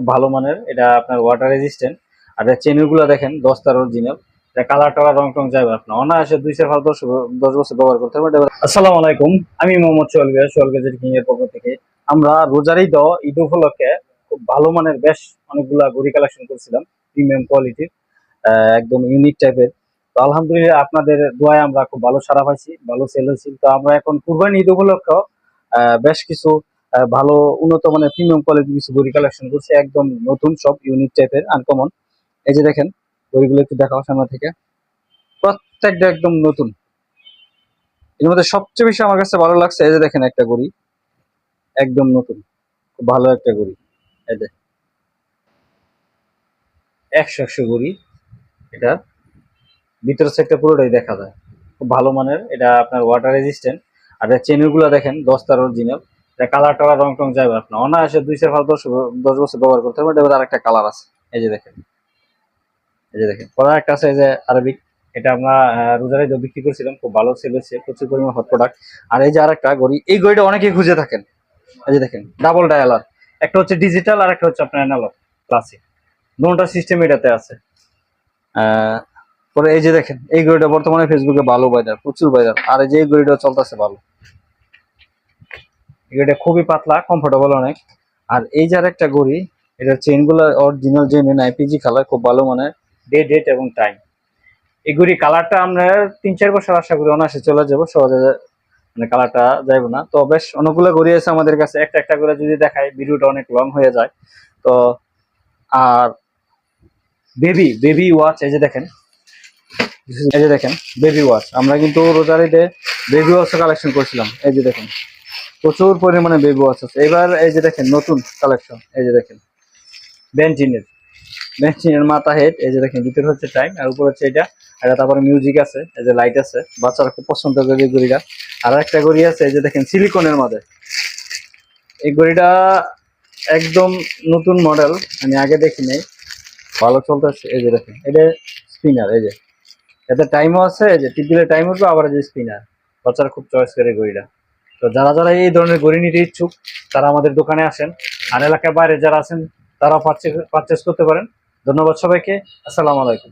খুব ভালো মানের। এটা আপনার ওয়াটার রেজিস্ট্যান্ট। আর এর চেনগুলো দেখেন 10টার অরিজিনাল। এটা কালার টালার রং টং যাবে আপনার অনায়াসে 2 থেকে 10 বছর ব্যবহার করতে পারবেন। আসসালামু আলাইকুম, আমি মোহাম্মদ সোহেল গেজের সোহেল গেজের কিং এর পক্ষ থেকে আমরা রোজার ঈদ উপলক্ষে খুব ভালো মানের বেশ অনেকগুলা ঘড়ি কালেকশন করছিলাম, প্রিমিয়াম কোয়ালিটির, একদম ইউনিক টাইপের। তো আলহামদুলিল্লাহ আপনাদের দোয়ায় আমরা খুব ভালো সাড়া পাইছি, ভালো সেল হয়েছি। তো আমরা এখন কুরবানি ঈদ উপলক্ষে বেশ কিছু ভালো উন্নত মানের প্রিমিয়াম কোয়ালিটির কিছু ঘড়ি কালেকশন করছি, একদম নতুন সব ইউনিক টাইপের আনকমন। এই যে দেখেন ঘড়িগুলো একটু দেখাও সামনে থেকে, প্রত্যেকটা একদম নতুন। এর মধ্যে সবচেয়ে বেশি আমার কাছে ভালো লাগছে এই যে দেখেন একটা ঘড়ি একদম নতুন, খুব ভালো একটা ঘড়ি। এই যে 100 ঘড়ি, এটা ভিতরের সাইডটা পুরোটাই দেখা যায়, খুব ভালো মানের। এটা আপনার ওয়াটার রেজিস্ট্যান্ট। আর এর চেনগুলো দেখেন 10টার অরিজিনাল। এটা কালার টালার রং টং যাবে আপনার অনায়াসে 2 থেকে 10 বছর ব্যবহার করতে পারবেন। এবার আরেকটা কালার আছে, এই যে দেখেন, এই যে দেখেন পরে একটা আছে এই যে আরবিক। এটা আমরা রোজার ঈদে বিক্রি করছিলাম, খুব ভালো সেল হয়েছে, প্রচুর পরিমাণ হট প্রোডাক্ট। আর এই যে আরেকটা ঘড়ি, এই ঘড়িটা অনেকেই খুঁজে থাকেন। এই যে দেখেন ডাবল ডায়ালার, একটা হচ্ছে ডিজিটাল আর একটা হচ্ছে আপনার অ্যানালগ ক্লাসিক, দুটোটা সিস্টেম এটাতে আছে। আহ পরে এই যে দেখেন এই ঘড়িটা বর্তমানে ফেসবুকে ভালো ভাইরাল, প্রচুর ভাইরাল। আর এই যে এই ঘড়িটা চলতেছে ভালো, এই ঘড়িটা খুবই পাতলা, কমফোর্টেবল অনেক। আর এই যে আরেকটা ঘড়ি, এটার চেইন গুলো অরিজিনাল জেনুইন আইপিজি কালার, খুব ভালো মানে ডেট এবং টাইম। এই ঘড়ি কালারটা আমরা 3-4 বছর আশা করি অনায়াসে চলে যাবো সহজে, মানে কালারটা যাইবো না। তো বেশ অনেকগুলো ঘড়ি আছে আমাদের কাছে, একটা একটা করে যদি দেখাই ভিডিওটা অনেক লং হয়ে যায়। তো আর বেবি বেবি ওয়াচ, এই যে দেখেন, এই যে দেখেন বেবি ওয়াচ, আমরা কিন্তু রোজার ঈদে বেবি ওয়াচ কালেকশন করছিলাম। এই যে দেখেন প্রচুর পরিমাণে বেবি ওয়াচ আছে এবার। এই যে দেখেন নতুন কালেকশন, এই যে দেখেন বেনজিনের বেনজিনের মাথা হেড। এই যে দেখেন ভিতরে হচ্ছে টাইম আর উপর হচ্ছে এটা। এটা তারপরে মিউজিক আছে, এই যে লাইট আছে, বাচ্চারা খুব পছন্দ করে এই ঘড়িটা। আর একটা ঘড়ি আছে এই যে দেখেন সিলিকনের মধ্যে, এই ঘড়িটা একদম নতুন মডেল, আমি আগে দেখি নাই, ভালো চলতেছে। এই যে দেখেন এটা স্পিনার, এই যে এতে টাইমও আছে, এই যে টিপ দিলে টাইম উঠবে, আবার এই যে স্পিনার। বাচ্চারা খুব চয়েস করে ঘড়িটা। তো যারা যারা এই ধরনের ঘড়ি নিতে ইচ্ছুক তারা আমাদের দোকানে আসেন। আর এলাকার বাইরে যারা আছেন তারাও পারচেস করতে পারেন। ধন্যবাদ সবাইকে, আসসালামু আলাইকুম।